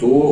2